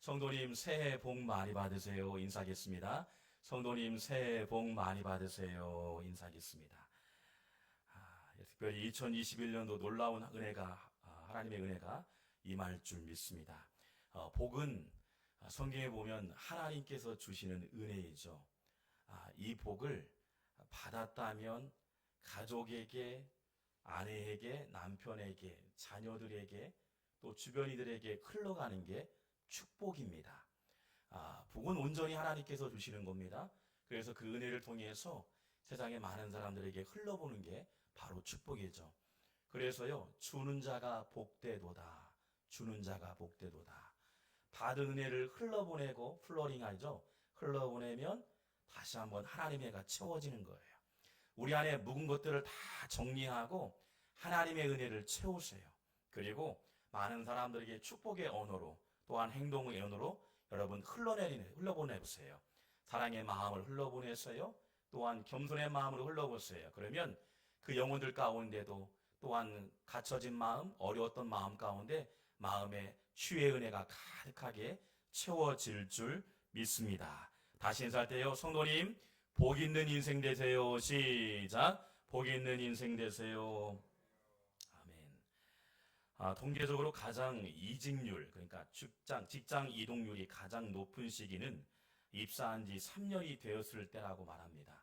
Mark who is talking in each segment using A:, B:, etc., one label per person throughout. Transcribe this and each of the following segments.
A: 성도님 새해 복 많이 받으세요. 인사하겠습니다. 성도님 새해 복 많이 받으세요. 인사하겠습니다. 특별히 2021년도 놀라운 은혜가 하나님의 은혜가 임할 줄 믿습니다. 복은 성경에 보면 하나님께서 주시는 은혜이죠. 이 복을 받았다면 가족에게, 아내에게, 남편에게, 자녀들에게 또 주변이들에게 흘러가는 게 축복입니다. 복은 온전히 하나님께서 주시는 겁니다. 그래서 그 은혜를 통해서 세상의 많은 사람들에게 흘러보는 게 바로 축복이죠. 그래서요, 주는 자가 복되도다. 주는 자가 복되도다. 받은 은혜를 흘러보내고 플로링하죠. 흘러보내면 다시 한번 하나님의 가 채워지는 거예요. 우리 안에 묵은 것들을 다 정리하고 하나님의 은혜를 채우세요. 그리고 많은 사람들에게 축복의 언어로 또한 행동의 언어로 여러분 흘러보내보세요. 사랑의 마음을 흘러보내세요. 또한 겸손의 마음으로 흘러보세요. 그러면 그 영혼들 가운데도 또한 갇혀진 마음, 어려웠던 마음 가운데 마음의 치유의 은혜가 가득하게 채워질 줄 믿습니다. 다시 인사할 때요. 성도님, 복 있는 인생 되세요. 시작. 복 있는 인생 되세요. 아멘. 통계적으로 가장 이직률, 그러니까 직장 이동률이 가장 높은 시기는 입사한 지 3년이 되었을 때라고 말합니다.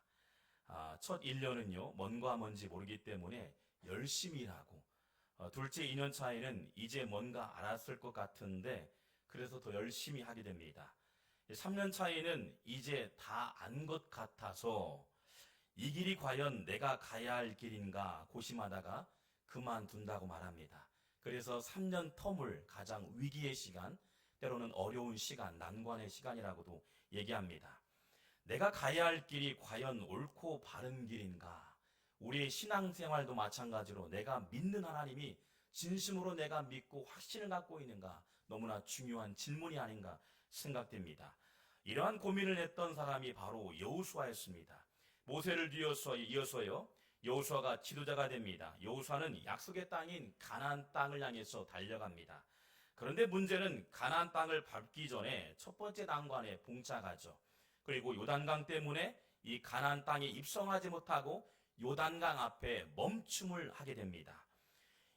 A: 첫 1년은요, 뭔가 뭔지 모르기 때문에 열심히 일하고, 둘째 2년 차에는 이제 뭔가 알았을 것 같은데, 그래서 더 열심히 하게 됩니다. 3년 차에는 이제 다 안 것 같아서, 이 길이 과연 내가 가야 할 길인가 고심하다가 그만둔다고 말합니다. 그래서 3년 텀을 가장 위기의 시간, 때로는 어려운 시간, 난관의 시간이라고도 얘기합니다. 내가 가야 할 길이 과연 옳고 바른 길인가? 우리의 신앙생활도 마찬가지로 내가 믿는 하나님이 진심으로 내가 믿고 확신을 갖고 있는가? 너무나 중요한 질문이 아닌가 생각됩니다. 이러한 고민을 했던 사람이 바로 여호수아였습니다. 모세를 이어서요. 여호수아가 지도자가 됩니다. 여호수아는 약속의 땅인 가나안 땅을 향해서 달려갑니다. 그런데 문제는 가나안 땅을 밟기 전에 첫 번째 난관에 봉착하죠. 그리고 요단강 때문에 이 가나안 땅에 입성하지 못하고 요단강 앞에 멈춤을 하게 됩니다.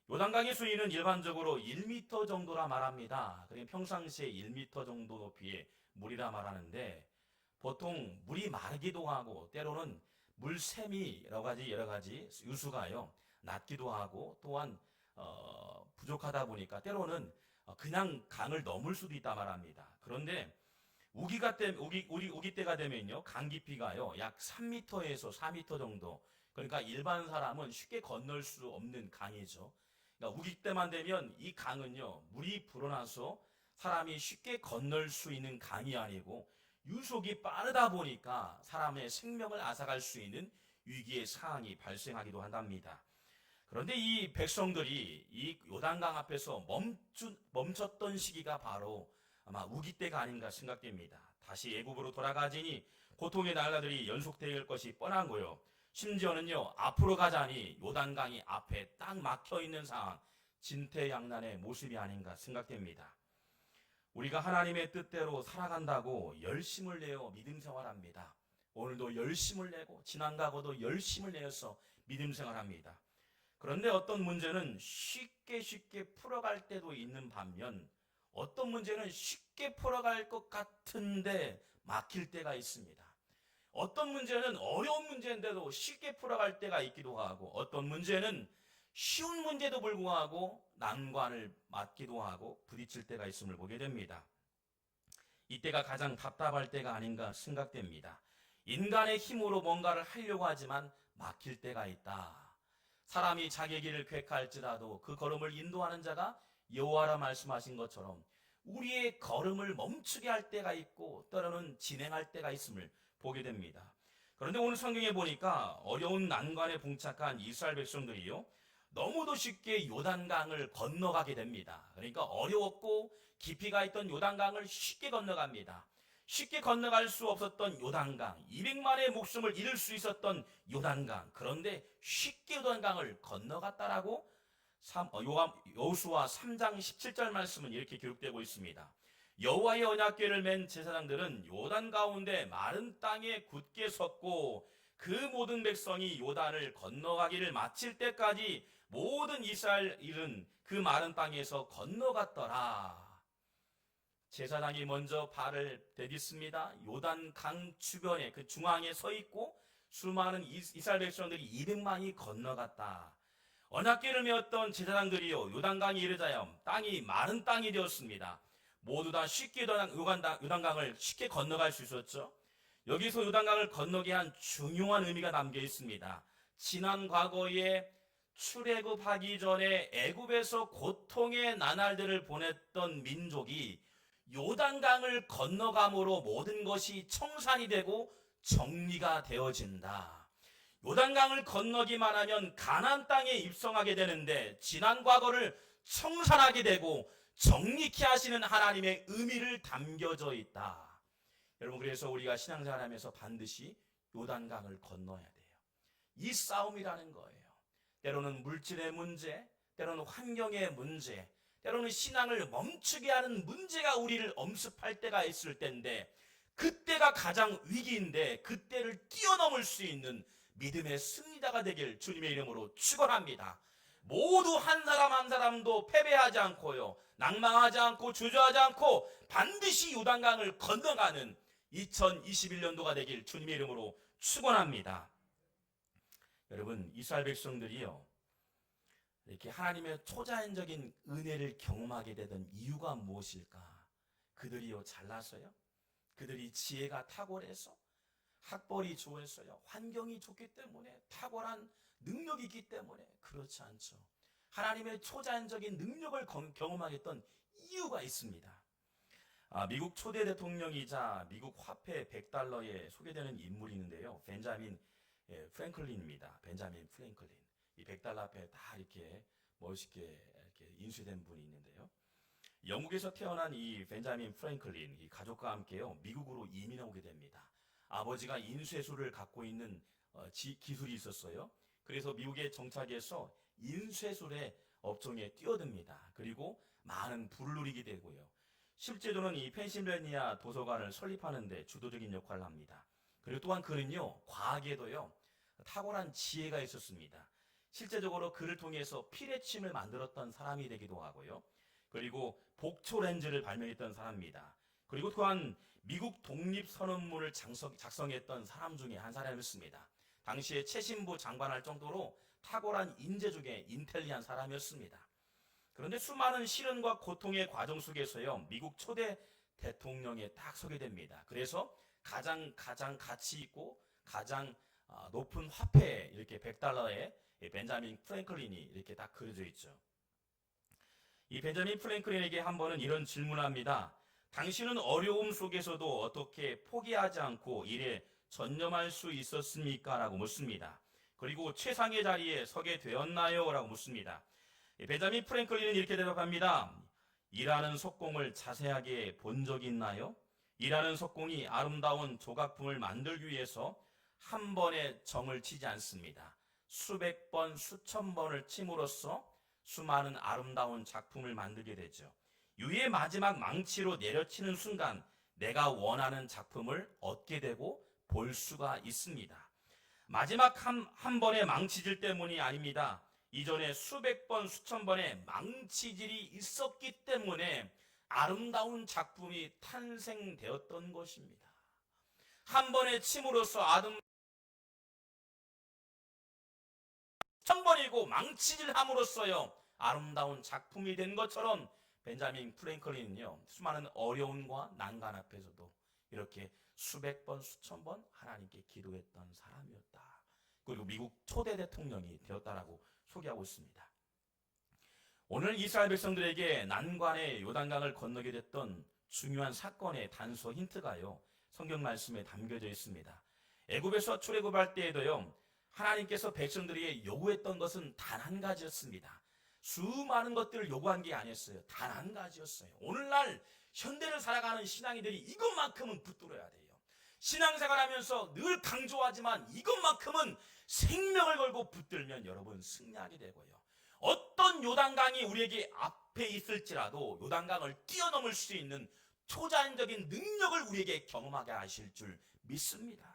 A: 요단강의 수위는 일반적으로 1m 정도라 말합니다. 그러니까 평상시에 1m 정도 높이의 물이라 말하는데 보통 물이 마르기도 하고 때로는 물샘이 여러 가지 유수가요 낮기도 하고 또한 부족하다 보니까 때로는 그냥 강을 넘을 수도 있다 말합니다. 그런데 우기 때가 되면요 강 깊이가요 약 3m에서 4m 정도. 그러니까 일반 사람은 쉽게 건널 수 없는 강이죠. 그러니까 우기 때만 되면 이 강은요 물이 불어나서 사람이 쉽게 건널 수 있는 강이 아니고 유속이 빠르다 보니까 사람의 생명을 앗아갈 수 있는 위기의 상황이 발생하기도 한답니다. 그런데 이 백성들이 이 요단강 앞에서 멈췄던 시기가 바로 아마 우기 때가 아닌가 생각됩니다. 다시 애굽으로 돌아가지니 고통의 날들이 연속될 것이 뻔한 거요. 심지어는요 앞으로 가자니 요단강이 앞에 딱 막혀 있는 상황, 진퇴양난의 모습이 아닌가 생각됩니다. 우리가 하나님의 뜻대로 살아간다고 열심을 내어 믿음 생활합니다. 오늘도 열심을 내고 지난가고도 열심을 내어서 믿음 생활합니다. 그런데 어떤 문제는 쉽게 풀어갈 때도 있는 반면 어떤 문제는 쉽게 풀어갈 것 같은데 막힐 때가 있습니다. 어떤 문제는 어려운 문제인데도 쉽게 풀어갈 때가 있기도 하고 어떤 문제는 쉬운 문제도 불구하고 난관을 맞기도 하고 부딪힐 때가 있음을 보게 됩니다. 이때가 가장 답답할 때가 아닌가 생각됩니다. 인간의 힘으로 뭔가를 하려고 하지만 막힐 때가 있다. 사람이 자기 길을 획할지라도 그 걸음을 인도하는 자가 여호와라 말씀하신 것처럼 우리의 걸음을 멈추게 할 때가 있고 때로는 진행할 때가 있음을 보게 됩니다. 그런데 오늘 성경에 보니까 어려운 난관에 봉착한 이스라엘 백성들이요 너무도 쉽게 요단강을 건너가게 됩니다. 그러니까 어려웠고 깊이가 있던 요단강을 쉽게 건너갑니다. 쉽게 건너갈 수 없었던 요단강, 200만의 목숨을 잃을 수 있었던 요단강, 그런데 쉽게 요단강을 건너갔다라고 여호수아 3장 17절 말씀은 이렇게 기록되고 있습니다. 여호와의 언약궤를 맨 제사장들은 요단 가운데 마른 땅에 굳게 섰고 그 모든 백성이 요단을 건너가기를 마칠 때까지 모든 이스라엘은 그 마른 땅에서 건너갔더라. 제사장이 먼저 발을 디뎠습니다. 요단 강 주변에 그 중앙에 서 있고 수많은 이스라엘 백성들이 200만이 건너갔다. 언약궤를 메었던 제사장들이요 요단강이 이르자요 땅이 마른 땅이 되었습니다. 모두 다 쉽게 요단강을 쉽게 건너갈 수 있었죠. 여기서 요단강을 건너게 한 중요한 의미가 담겨 있습니다. 지난 과거에 출애굽하기 전에 애굽에서 고통의 나날들을 보냈던 민족이 요단강을 건너감으로 모든 것이 청산이 되고 정리가 되어진다. 요단강을 건너기만 하면 가나안 땅에 입성하게 되는데 지난 과거를 청산하게 되고 정리케 하시는 하나님의 의미를 담겨져 있다. 여러분, 그래서 우리가 신앙생활하면서 반드시 요단강을 건너야 돼요. 이 싸움이라는 거예요. 때로는 물질의 문제, 때로는 환경의 문제, 때로는 신앙을 멈추게 하는 문제가 우리를 엄습할 때가 있을 때인데, 그때가 가장 위기인데 그때를 뛰어넘을 수 있는 믿음의 승리자가 되길 주님의 이름으로 축원합니다. 모두 한 사람 한 사람도 패배하지 않고요, 낭망하지 않고 주저하지 않고 반드시 요단강을 건너가는 2021년도가 되길 주님의 이름으로 축원합니다. 여러분, 이스라엘 백성들이요 이렇게 하나님의 초자연적인 은혜를 경험하게 되던 이유가 무엇일까? 그들이요 잘나서요? 그들이 지혜가 탁월해서? 학벌이 좋아서요? 환경이 좋기 때문에? 탁월한 능력이 있기 때문에? 그렇지 않죠. 하나님의 초자연적인 능력을 경험하게 했던 이유가 있습니다. 미국 초대 대통령이자 미국 화폐 100달러에 소개되는 인물이 있는데요. 벤자민 프랭클린입니다. 벤자민 프랭클린. 이 100달러 앞에 다 이렇게 멋있게 이렇게 인쇄된 분이 있는데요. 영국에서 태어난 이 벤자민 프랭클린, 이 가족과 함께요 미국으로 이민해 오게 됩니다. 아버지가 인쇄소를 갖고 있는 기술이 있었어요. 그래서 미국에 정착해서 인쇄술의 업종에 뛰어듭니다. 그리고 많은 부를 누리게 되고요. 실제로는 이 펜실베니아 도서관을 설립하는 데 주도적인 역할을 합니다. 그리고 또한 그는요 과학에도요 탁월한 지혜가 있었습니다. 실제적으로 그를 통해서 피레침을 만들었던 사람이 되기도 하고요. 그리고 복초 렌즈를 발명했던 사람입니다. 그리고 또한 미국 독립선언문을 작성했던 사람 중에 한 사람이었습니다. 당시에 최신부 장관할 정도로 탁월한 인재 중에 인텔리한 사람이었습니다. 그런데 수많은 시련과 고통의 과정 속에서요 미국 초대 대통령에 딱 서게 됩니다. 그래서 가장 가치 있고 가장 높은 화폐 이렇게 100달러에 벤자민 프랭클린이 이렇게 딱 그려져 있죠. 이 벤자민 프랭클린에게 한 번은 이런 질문을 합니다. 당신은 어려움 속에서도 어떻게 포기하지 않고 일에 전념할 수 있었습니까? 라고 묻습니다. 그리고 최상의 자리에 서게 되었나요? 라고 묻습니다. 벤자민 프랭클린은 이렇게 대답합니다. 일하는 석공을 자세하게 본 적이 있나요? 일하는 석공이 아름다운 조각품을 만들기 위해서 한 번에 정을 치지 않습니다. 수백 번, 수천 번을 침으로써 수많은 아름다운 작품을 만들게 되죠. 유의 마지막 망치로 내려치는 순간 내가 원하는 작품을 얻게 되고 볼 수가 있습니다. 마지막 한 번의 망치질 때문이 아닙니다. 이전에 수백 번, 수천 번의 망치질이 있었기 때문에 아름다운 작품이 탄생되었던 것입니다. 한 번의 침으로써 천번이고 망치질함으로써요 아름다운 작품이 된 것처럼 벤자민 프랭클린은요 수많은 어려움과 난간 앞에서도 이렇게 수백 번 수천 번 하나님께 기도했던 사람이었다. 그리고 미국 초대 대통령이 되었다라고 소개하고 있습니다. 오늘 이스라엘 백성들에게 난관의 요단강을 건너게 됐던 중요한 사건의 단서 힌트가요 성경 말씀에 담겨져 있습니다. 애굽에서 출애굽할 때에도요 하나님께서 백성들에게 요구했던 것은 단 한 가지였습니다. 수많은 것들을 요구한 게 아니었어요. 단 한 가지였어요. 오늘날 현대를 살아가는 신앙인들이 이것만큼은 붙들어야 돼요. 신앙생활하면서 늘 강조하지만 이것만큼은 생명을 걸고 붙들면 여러분 승리하게 되고요. 어떤 요단강이 우리에게 앞에 있을지라도 요단강을 뛰어넘을 수 있는 초자연적인 능력을 우리에게 경험하게 하실 줄 믿습니다.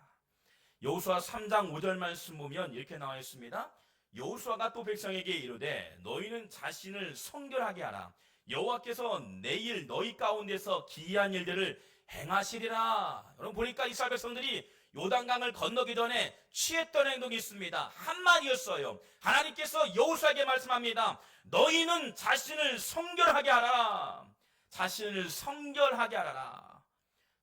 A: 여호수아 3장 5절 말씀 보면 이렇게 나와 있습니다. 여호수아가 또 백성에게 이르되 너희는 자신을 성결하게 하라. 여호와께서 내일 너희 가운데서 기이한 일들을 행하시리라. 여러분 보니까 이스라엘 백성들이 요단강을 건너기 전에 취했던 행동이 있습니다. 한마디였어요. 하나님께서 여호수아에게 말씀합니다. 너희는 자신을 성결하게 하라. 자신을 성결하게 하라.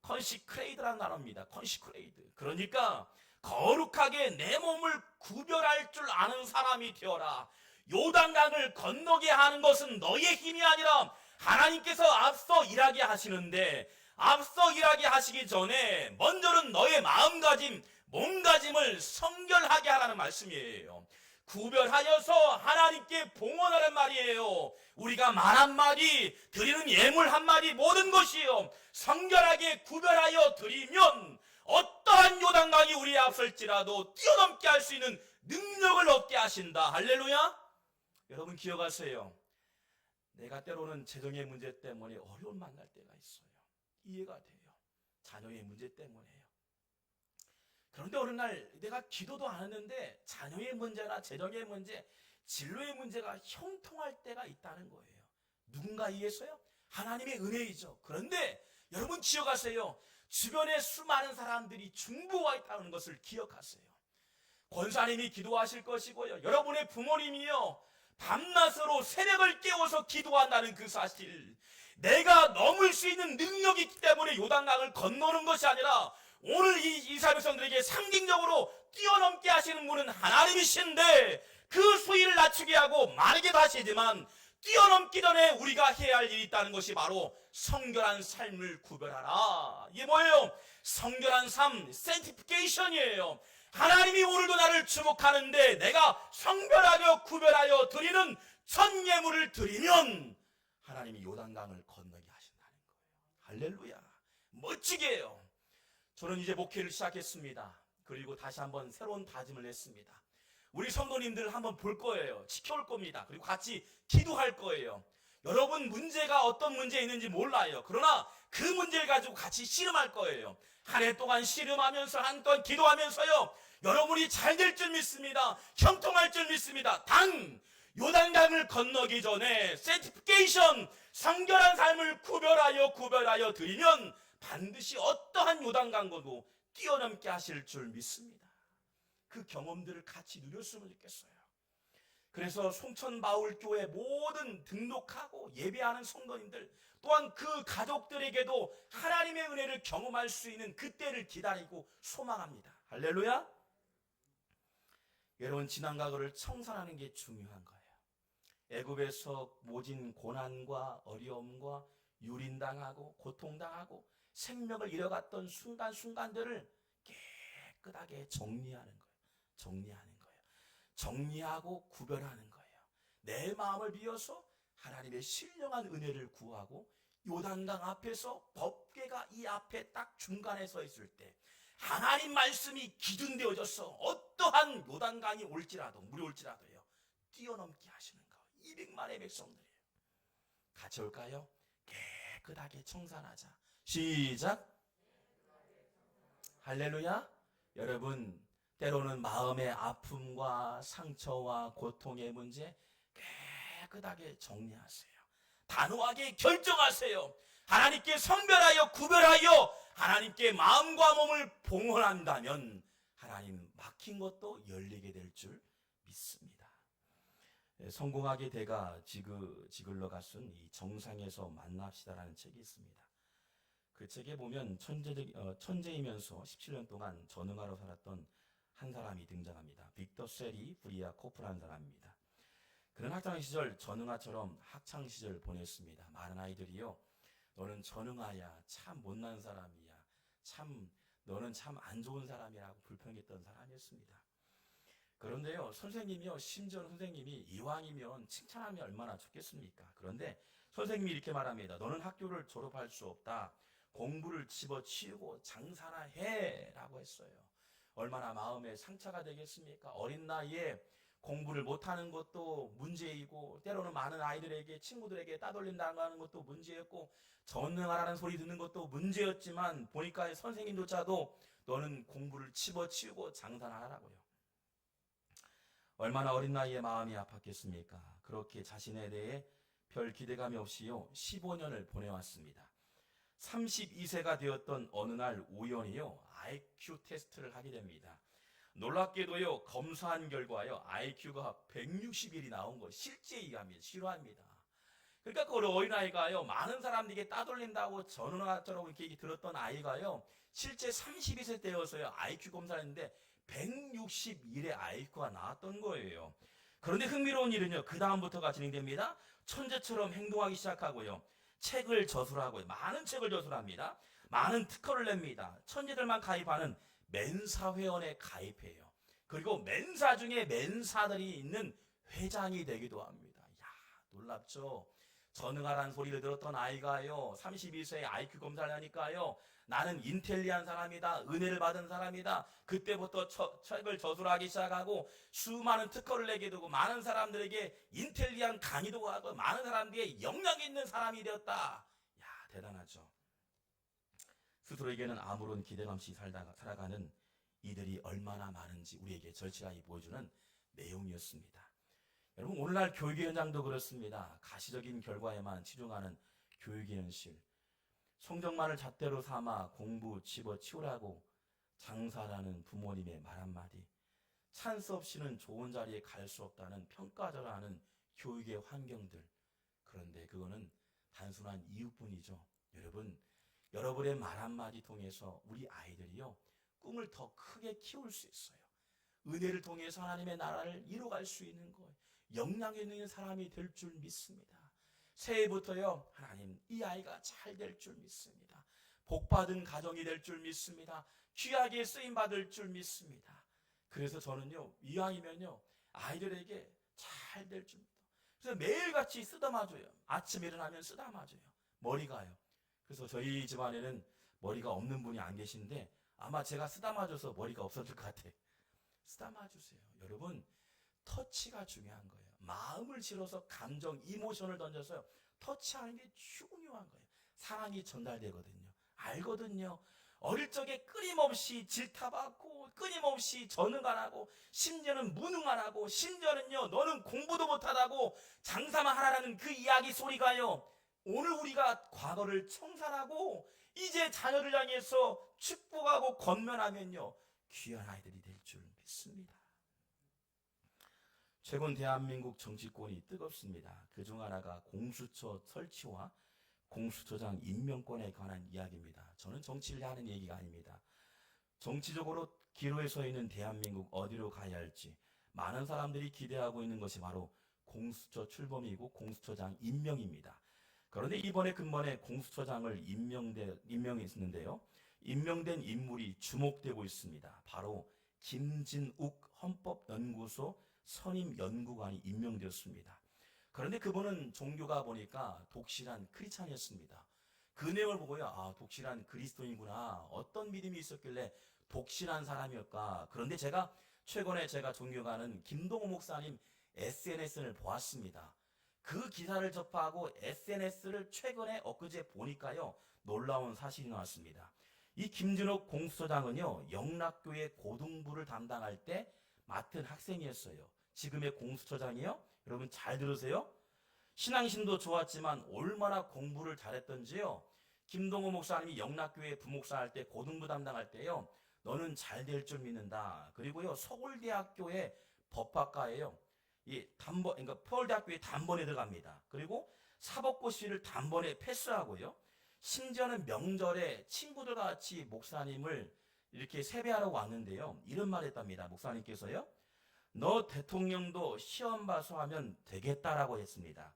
A: 컨시크레이드라는 단어입니다. 컨시크레이드. 그러니까 거룩하게 내 몸을 구별할 줄 아는 사람이 되어라. 요단강을 건너게 하는 것은 너의 힘이 아니라 하나님께서 앞서 일하게 하시는데, 앞서 일하게 하시기 전에 먼저는 너의 마음가짐, 몸가짐을 성결하게 하라는 말씀이에요. 구별하여서 하나님께 봉헌하는 말이에요. 우리가 말 한마디, 드리는 예물 한마디, 모든 것이요 성결하게 구별하여 드리면 어떠한 요단강이 우리에 앞설지라도 뛰어넘게 할 수 있는 능력을 얻게 하신다. 할렐루야. 여러분 기억하세요. 내가 때로는 재정의 문제 때문에 어려움 만날 때가 있어요. 이해가 돼요. 자녀의 문제 때문에요. 그런데 어느 날 내가 기도도 안 했는데 자녀의 문제나 재정의 문제, 진로의 문제가 형통할 때가 있다는 거예요. 누군가 의해서요? 하나님의 은혜이죠. 그런데 여러분 기억하세요. 주변에 수많은 사람들이 중보와 있다는 것을 기억하세요. 권사님이 기도하실 것이고요. 여러분의 부모님이요. 밤낮으로 새벽을 깨워서 기도한다는 그 사실. 내가 넘을 수 있는 능력이 있기 때문에 요단강을 건너는 것이 아니라 오늘 이 이스라엘 백성들에게 상징적으로 뛰어넘게 하시는 분은 하나님이신데 그 수위를 낮추게 하고 마르게 하시지만 뛰어넘기 전에 우리가 해야 할 일이 있다는 것이 바로 성결한 삶을 구별하라. 이게 뭐예요? 성결한 삶, sanctification이에요. 하나님이 오늘도 나를 주목하는데 내가 성별하여 구별하여 드리는 첫 예물을 드리면 하나님이 요단강을 건너게 하신다는 거예요. 할렐루야. 멋지게 해요. 저는 이제 목회를 시작했습니다. 그리고 다시 한번 새로운 다짐을 했습니다. 우리 성도님들 한번 볼 거예요. 지켜올 겁니다. 그리고 같이 기도할 거예요. 여러분 문제가 어떤 문제 있는지 몰라요. 그러나 그 문제를 가지고 같이 씨름할 거예요. 한 해 동안 씨름하면서 한 번 기도하면서요. 여러분이 잘 될 줄 믿습니다. 형통할 줄 믿습니다. 단 요단강을 건너기 전에 세티피케이션, 성결한 삶을 구별하여 드리면 반드시 어떠한 요단강과도 뛰어넘게 하실 줄 믿습니다. 그 경험들을 같이 누렸으면 좋겠어요. 그래서 송천마을교회 모든 등록하고 예배하는 성도님들 또한 그 가족들에게도 하나님의 은혜를 경험할 수 있는 그때를 기다리고 소망합니다. 할렐루야. 여러분 지난 과거를 청산하는 게 중요한 거예요. 애굽에서 모진 고난과 어려움과 유린당하고 고통당하고 생명을 잃어갔던 순간순간들을 깨끗하게 정리하는 거예요. 정리하고 구별하는 거예요. 내 마음을 비워서 하나님의 신령한 은혜를 구하고 요단강 앞에서 법궤가 이 앞에 딱 중간에 서 있을 때 하나님 말씀이 기준되어져서 어떠한 요단강이 올지라도 물이 올지라도요 뛰어넘게 하시는 거. 200만의 백성들이에요. 같이 올까요? 깨끗하게 청산하자. 시작. 할렐루야. 여러분 때로는 마음의 아픔과 상처와 고통의 문제 깨끗하게 정리하세요. 단호하게 결정하세요. 하나님께 성별하여 구별하여 하나님께 마음과 몸을 봉헌한다면 하나님 막힌 것도 열리게 될 줄 믿습니다. 성공하게 대가 지글러가 쓴 이 정상에서 만납시다라는 책이 있습니다. 그 책에 보면 천재이면서 17년 동안 전응하러 살았던 한 사람이 등장합니다. 빅터 세리 브리아 코프라는 사람입니다. 그는 학창시절 전응아처럼 학창시절 보냈습니다. 많은 아이들이요. 너는 전응아야. 참 못난 사람이야. 너는 참 안 좋은 사람이라고 불평했던 사람이었습니다. 그런데요. 선생님이요. 심지어 선생님이 이왕이면 칭찬하면 얼마나 좋겠습니까? 그런데 선생님이 이렇게 말합니다. 너는 학교를 졸업할 수 없다. 공부를 집어치우고 장사나 해 라고 했어요. 얼마나 마음에 상처가 되겠습니까? 어린 나이에 공부를 못하는 것도 문제이고, 때로는 많은 아이들에게, 친구들에게 따돌림당하는 것도 문제였고, 전능하라는 소리 듣는 것도 문제였지만, 보니까 선생님조차도 너는 공부를 집어치우고 장사하라고요. 얼마나 어린 나이에 마음이 아팠겠습니까? 그렇게 자신에 대해 별 기대감이 없이요 15년을 보내왔습니다. 32세가 되었던 어느 날 우연히요 IQ 테스트를 하게 됩니다. 놀랍게도요 검사한 결과요 IQ가 160일이 나온 거 실제 이해합니다. 실화입니다. 그러니까 그 어린아이가요 많은 사람들에게 따돌린다고 전화처럼 이렇게 들었던 아이가요 실제 32세 때여서요 IQ 검사를 했는데 161의 IQ가 나왔던 거예요. 그런데 흥미로운 일은요 그 다음부터가 진행됩니다. 천재처럼 행동하기 시작하고요 책을 저술하고요 많은 책을 저술합니다. 많은 특허를 냅니다. 천재들만 가입하는 멘사 회원에 가입해요. 그리고 멘사 중에 멘사들이 있는 회장이 되기도 합니다. 야, 놀랍죠? 전능하라는 소리를 들었던 아이가요 32세에 IQ 검사를 하니까요 나는 인텔리한 사람이다, 은혜를 받은 사람이다. 그때부터 책을 저술하기 시작하고 수많은 특허를 내게 되고 많은 사람들에게 인텔리한 강의도 하고 많은 사람들에게 영향 있는 사람이 되었다. 야, 대단하죠. 스스로에게는 아무런 기대감 없이 살아가는 이들이 얼마나 많은지 우리에게 절실하게 보여주는 내용이었습니다. 여러분 오늘날 교육의 현장도 그렇습니다. 가시적인 결과에만 치중하는 교육의 현실. 성적만을 잣대로 삼아 공부 집어치우라고 장사라는 부모님의 말 한마디. 찬스 없이는 좋은 자리에 갈 수 없다는 평가절하하는 교육의 환경들. 그런데 그거는 단순한 이유뿐이죠. 여러분의 말 한마디 통해서 우리 아이들이요 꿈을 더 크게 키울 수 있어요. 은혜를 통해서 하나님의 나라를 이뤄갈 수 있는 거예요. 영향 있는 사람이 될 줄 믿습니다. 새해부터요 하나님 이 아이가 잘 될 줄 믿습니다. 복받은 가정이 될 줄 믿습니다. 귀하게 쓰임받을 줄 믿습니다. 그래서 저는요 이왕이면요 아이들에게 잘 될 줄 믿어요. 그래서 매일같이 쓰다마줘요. 아침에 일어나면 쓰다마줘요. 머리가요. 그래서 저희 집안에는 머리가 없는 분이 안 계신데 아마 제가 쓰다마줘서 머리가 없어질 것 같아요. 쓰다마주세요. 여러분 터치가 중요한 거예요. 마음을 실어서 감정, 이모션을 던져서 터치하는 게 중요한 거예요. 사랑이 전달되거든요. 알거든요. 어릴 적에 끊임없이 질타받고 끊임없이 전응 안 하고 심지어는 무능 안 하고 심지어는요 너는 공부도 못하다고 장사만 하라는 그 이야기 소리가요 오늘 우리가 과거를 청산하고 이제 자녀를 향해서 축복하고 권면하면요 귀한 아이들이 될 줄 믿습니다. 최근 대한민국 정치권이 뜨겁습니다. 그중 하나가 공수처 설치와 공수처장 임명권에 관한 이야기입니다. 저는 정치를 하는 얘기가 아닙니다. 정치적으로 기로에 서 있는 대한민국 어디로 가야 할지 많은 사람들이 기대하고 있는 것이 바로 공수처 출범이고 공수처장 임명입니다. 그런데 이번에 근본에 공수처장을 임명했는데요. 임명된 인물이 주목되고 있습니다. 바로 김진욱 헌법연구소 선임연구관이 임명되었습니다. 그런데 그분은 종교가 보니까 독실한 크리스찬이었습니다. 그 내용을 보고요. 아, 독실한 그리스도인구나. 어떤 믿음이 있었길래 독실한 사람이었까. 그런데 최근에 제가 존경하는 김동호 목사님 SNS를 보았습니다. 그 기사를 접하고 SNS를 최근에 엊그제 보니까요. 놀라운 사실이 나왔습니다. 이 김진욱 공수처장은요. 영락교회 고등부를 담당할 때 맡은 학생이었어요. 지금의 공수처장이요. 여러분 잘 들으세요. 신앙심도 좋았지만 얼마나 공부를 잘했던지요. 김동호 목사님이 영락교회 부목사 할 때 고등부 담당할 때요. 너는 잘 될 줄 믿는다. 그리고요. 서울대학교의 법학과에요. 그러니까 서울대학교에 단번에 들어갑니다. 그리고 사법고시를 단번에 패스하고요. 심지어는 명절에 친구들과 같이 목사님을 이렇게 세배하러 왔는데요. 이런 말 했답니다. 목사님께서요. 너 대통령도 시험 봐서 하면 되겠다라고 했습니다.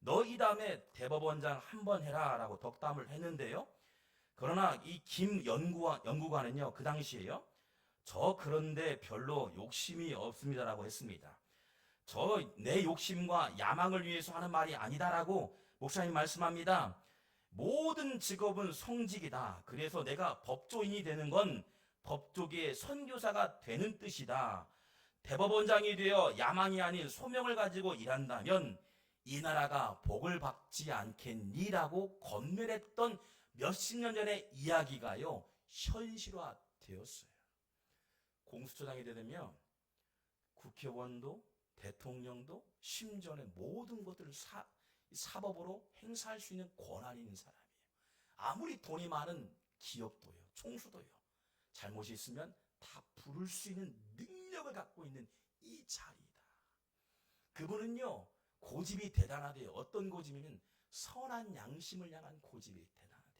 A: 너 이 다음에 대법원장 한번 해라 라고 덕담을 했는데요. 그러나 이 김 연구관은요. 그 당시에요. 저 그런데 별로 욕심이 없습니다라고 했습니다. 내 욕심과 야망을 위해서 하는 말이 아니다라고 목사님 말씀합니다. 모든 직업은 성직이다. 그래서 내가 법조인이 되는 건 법조계의 선교사가 되는 뜻이다. 대법원장이 되어 야망이 아닌 소명을 가지고 일한다면 이 나라가 복을 받지 않겠니라고 권면했던 몇십 년 전의 이야기가요, 현실화되었어요. 공수처장이 되면 국회의원도 대통령도 심지어는 모든 것들을 사법으로 행사할 수 있는 권한이 있는 사람이에요. 아무리 돈이 많은 기업도요, 총수도요, 잘못이 있으면 다 부를 수 있는 능력을 갖고 있는 이 자리이다. 그분은요, 고집이 대단하대요. 어떤 고집이면 선한 양심을 향한 고집이 대단하대요.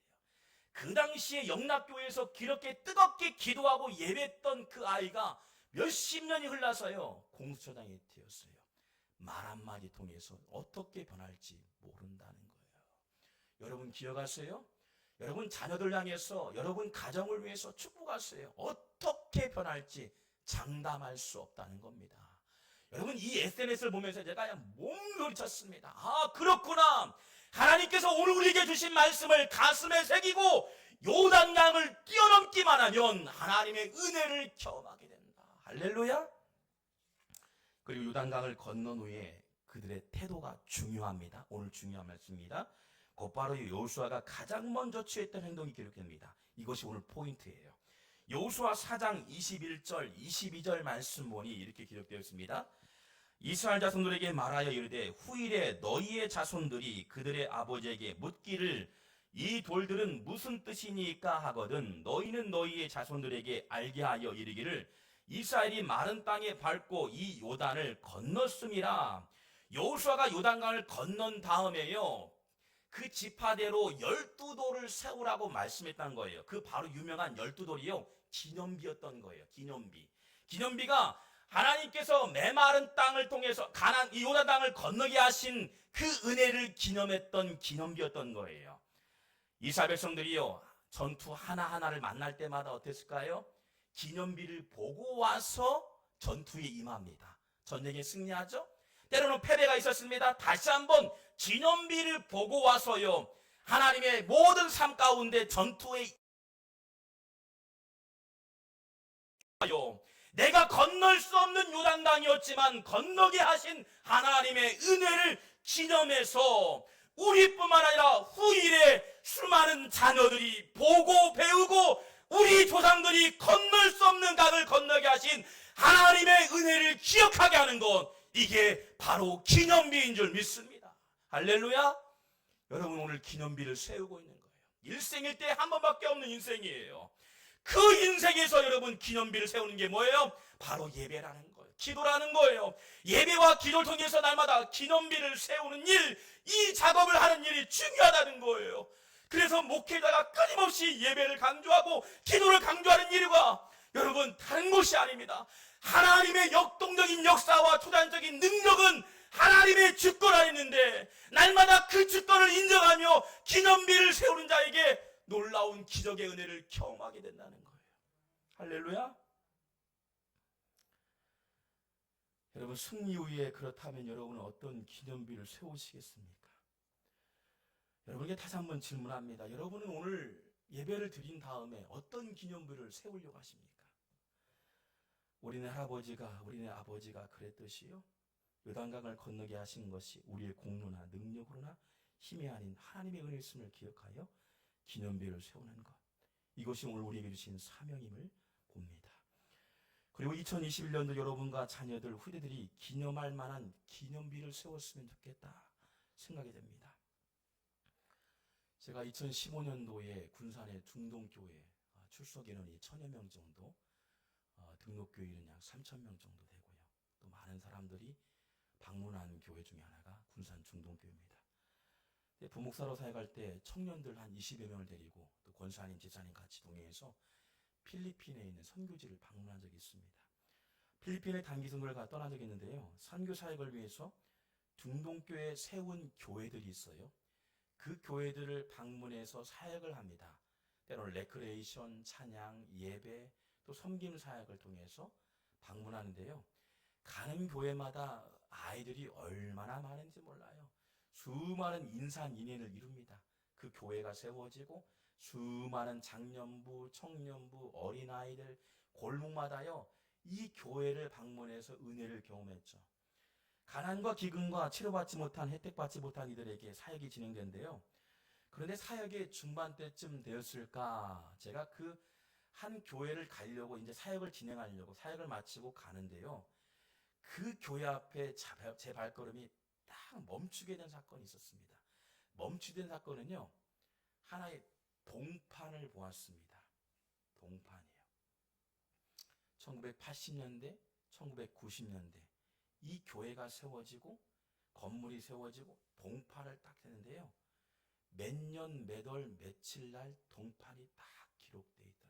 A: 그 당시에 영락교회에서 그렇게 뜨겁게 기도하고 예배했던 그 아이가 몇십 년이 흘러서요, 공수처장이 되었어요. 말 한마디 통해서 어떻게 변할지 모른다는 거예요. 여러분 기억하세요? 여러분 자녀들 향해서, 여러분 가정을 위해서 축복하세요. 어떻게 변할지 장담할 수 없다는 겁니다. 여러분 이 SNS를 보면서 제가 그냥 몸부림쳤습니다. 아, 그렇구나. 하나님께서 오늘 우리에게 주신 말씀을 가슴에 새기고 요단강을 뛰어넘기만 하면 하나님의 은혜를 경험하게 된다. 할렐루야. 그리고 요단강을 건넌 후에 그들의 태도가 중요합니다. 오늘 중요한 말씀입니다. 곧바로 여호수아가 가장 먼저 취했던 행동이 기록됩니다. 이것이 오늘 포인트예요. 여호수아 4장 21절 22절 말씀 보니 이렇게 기록되어 있습니다. 이스라엘 자손들에게 말하여 이르되 후일에 너희의 자손들이 그들의 아버지에게 묻기를 이 돌들은 무슨 뜻이니까 하거든 너희는 너희의 자손들에게 알게 하여 이르기를 이스라엘이 마른 땅에 밟고 이 요단을 건넜음이라. 여호수아가 요단강을 건넌 다음에요, 그 지파대로 12돌을 세우라고 말씀했던 거예요. 그 바로 유명한 12돌이요, 기념비였던 거예요. 기념비가 하나님께서 메마른 땅을 통해서 이 요단 땅을 건너게 하신 그 은혜를 기념했던 기념비였던 거예요. 이스라엘 백성들이요, 전투 하나하나를 만날 때마다 어땠을까요? 기념비를 보고 와서 전투에 임합니다. 전쟁에 승리하죠. 때로는 패배가 있었습니다. 다시 한번 기념비를 보고 와서요, 하나님의 모든 삶 가운데 전투에 내가 건널 수 없는 요단강이었지만 건너게 하신 하나님의 은혜를 기념해서 우리뿐만 아니라 후일에 수많은 자녀들이 보고 배우고 우리 조상들이 건널 수 없는 강을 건너게 하신 하나님의 은혜를 기억하게 하는 것, 이게 바로 기념비인 줄 믿습니다. 할렐루야. 여러분 오늘 기념비를 세우고 있는 거예요. 일생일 때 한 번밖에 없는 인생이에요. 그 인생에서 여러분 기념비를 세우는 게 뭐예요? 바로 예배라는 거예요. 기도라는 거예요. 예배와 기도를 통해서 날마다 기념비를 세우는 일, 이 작업을 하는 일이 중요하다는 거예요. 그래서 목회자가 끊임없이 예배를 강조하고 기도를 강조하는 이유가 여러분 다른 것이 아닙니다. 하나님의 역동적인 역사와 초단적인 능력은 하나님의 주권 안에 있는데 날마다 그 주권을 인정하며 기념비를 세우는 자에게 놀라운 기적의 은혜를 경험하게 된다는 거예요. 할렐루야. 여러분 승리 후에 그렇다면 여러분은 어떤 기념비를 세우시겠습니까? 여러분에게 다시 한번 질문합니다. 여러분은 오늘 예배를 드린 다음에 어떤 기념비를 세우려고 하십니까? 우리네 할아버지가, 우리네 아버지가 그랬듯이요, 요단강을 건너게 하신 것이 우리의 공로나 능력으로나 힘이 아닌 하나님의 은혜였음을 기억하여 기념비를 세우는 것, 이것이 오늘 우리에게 주신 사명임을 봅니다. 그리고 2021년도 여러분과 자녀들, 후대들이 기념할 만한 기념비를 세웠으면 좋겠다 생각이 됩니다. 제가 2015년도에 군산의 중동교회 출석 인원이 1000여 명 정도, 등록교인은 약 3000명 정도 되고요. 또 많은 사람들이 방문한 교회 중에 하나가 군산 중동교회입니다. 부목사로 사역할 때 청년들 한 20여 명을 데리고 또 권사님, 집사님 같이 동행해서 필리핀에 있는 선교지를 방문한 적이 있습니다. 필리핀에 단기 선교를 떠난 적이 있는데요, 선교 사역을 위해서 중동교회에 세운 교회들이 있어요. 그 교회들을 방문해서 사역을 합니다. 때로는 레크레이션, 찬양, 예배, 또 섬김 사역을 통해서 방문하는데요, 가는 교회마다 아이들이 얼마나 많은지 몰라요. 수많은 인산인해를 이룹니다. 그 교회가 세워지고 수많은 장년부, 청년부, 어린아이들 골목마다요, 이 교회를 방문해서 은혜를 경험했죠. 가난과 기근과 치료받지 못한, 혜택받지 못한 이들에게 사역이 진행된대요. 그런데 사역의 중반 때쯤 되었을까, 제가 그 한 교회를 가려고 이제 사역을 진행하려고 사역을 마치고 가는데요. 그 교회 앞에 제 발걸음이 딱 멈추게 된 사건이 있었습니다. 멈추게 된 사건은요, 하나의 동판을 보았습니다. 동판이에요. 1980년대, 1990년대 이 교회가 세워지고 건물이 세워지고 동판을 딱 했는데요. 몇 년, 몇 월, 며칠 날 동판이 딱 기록되어 있더라고요.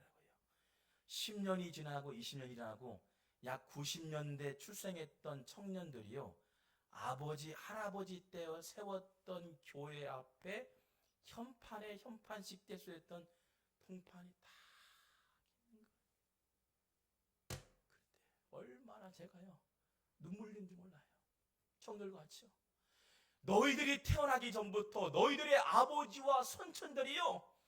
A: 10년이 지나고 20년이 지나고 약 90년대 출생했던 청년들이요. 아버지, 할아버지 때 세웠던 교회 앞에 현판에 현판식 대수했던 동판이 딱 있는 거예요. 그때 얼마나 제가요 눈물 흘린지 몰라요. 청년과 같이요. 너희들이 태어나기 전부터 너희들의 아버지와 선천들이요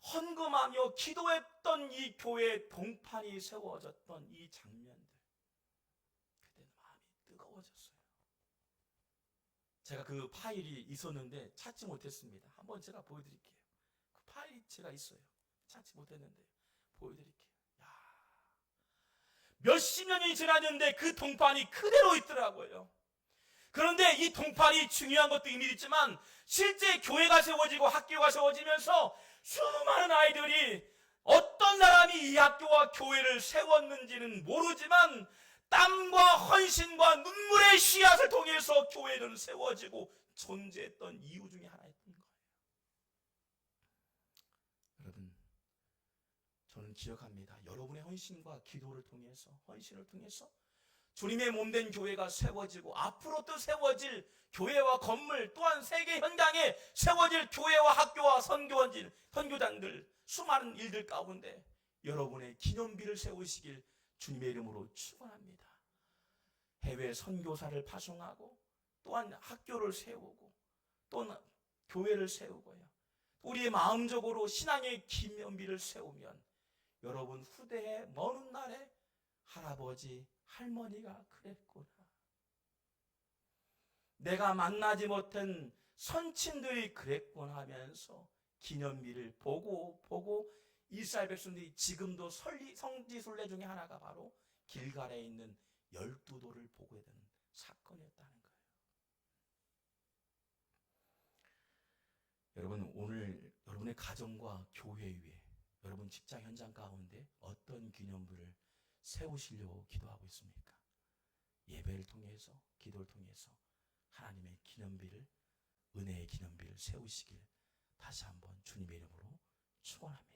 A: 헌금하며 기도했던 이 교회 동판이 세워졌던 이 장면들, 그때 마음이 뜨거워졌어요. 제가 그 파일이 있었는데 찾지 못했습니다. 한번 제가 보여드릴게요. 그 파일이 제가 있어요. 찾지 못했는데 보여드릴게요. 야, 몇십 년이 지났는데 그 동판이 그대로 있더라고요. 그런데 이 동판이 중요한 것도 의미 있지만 실제 교회가 세워지고 학교가 세워지면서 수많은 아이들이 어떤 사람이 이 학교와 교회를 세웠는지는 모르지만 땀과 헌신과 눈물의 씨앗을 통해서 교회는 세워지고 존재했던 이유 중에 하나였던 거예요. 여러분, 저는 기억합니다. 여러분의 헌신과 기도를 통해서, 헌신을 통해서 주님의 몸된 교회가 세워지고 앞으로 또 세워질 교회와 건물, 또한 세계 현장에 세워질 교회와 학교와 선교단들, 수많은 일들 가운데 여러분의 기념비를 세우시길 주님의 이름으로 축원합니다. 해외 선교사를 파송하고 또한 학교를 세우고 또는 교회를 세우고요. 우리의 마음적으로 신앙의 기념비를 세우면 여러분 후대의 먼 날에 할아버지, 할머니가 그랬구나. 내가 만나지 못한 선친들이 그랬구나 하면서 기념비를 보고 이스라엘 백성들이 지금도 성지순례 중에 하나가 바로 길갈에 있는 12돌을 보게 되는 사건이었다는 거예요. 여러분, 오늘 여러분의 가정과 교회 위에, 여러분 직장 현장 가운데 어떤 기념비를 세우시려고 기도하고 있습니까? 예배를 통해서, 기도를 통해서 하나님의 기념비를, 은혜의 기념비를 세우시길 다시 한번 주님의 이름으로 축원합니다.